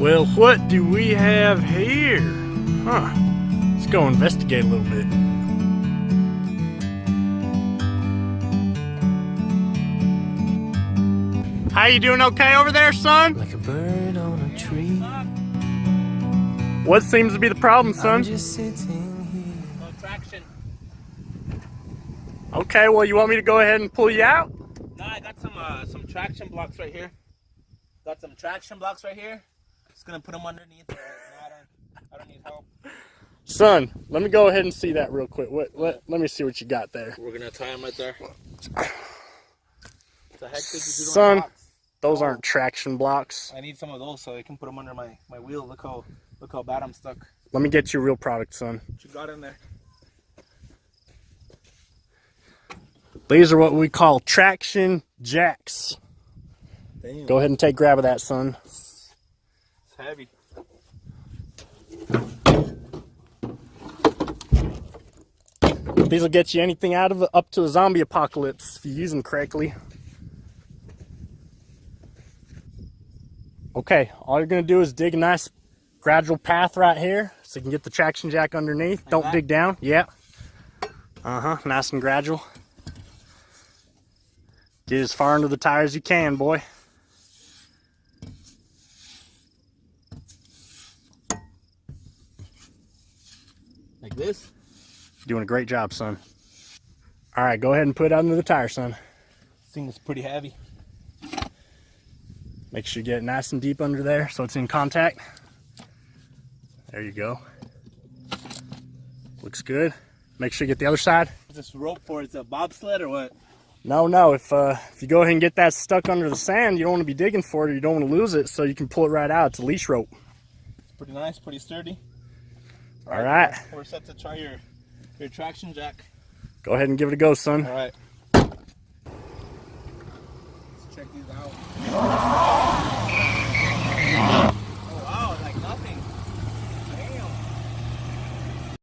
Well, what do we have here? Huh. Let's go investigate a little bit. How you doing okay over there, son? Like a bird on a tree. What seems to be the problem, son? I'm just sitting here. No traction. Okay, well, you want me to go ahead and pull you out? No, I got some traction blocks right here. Got some traction blocks right here. Just gonna put them underneath. No, I don't need help. Son, let me go ahead and see that real quick. Let me see what you got there. We're gonna tie them right there. The heck did you do to my Son, blocks? those aren't traction blocks. I need some of those so I can put them under my wheel. Look how bad I'm stuck. Let me get you a real product, son. What you got in there? These are what we call traction jacks. Damn. Go ahead and take grab of that, son. It's heavy. These will get you anything out of it up to a zombie apocalypse if you use them correctly. Okay, all you're going to do is dig a nice gradual path right here so you can get the traction jack underneath. Like Don't that? dig down. Yeah. Nice and gradual. Get as far under the tire as you can, boy. Like this? Doing a great job, son. All right, go ahead and put it under the tire, son. This thing is pretty heavy. Make sure you get it nice and deep under there so it's in contact. There you go. Looks good. Make sure you get the other side. What's this rope for? Is it a bobsled or what? No, if you go ahead and get that stuck under the sand, you don't want to be digging for it or you don't want to lose it, so you can pull it right out. It's a leash rope. It's pretty nice, pretty sturdy. All right. We're set to try your traction jack. Go ahead and give it a go, son. All right. Let's check these out.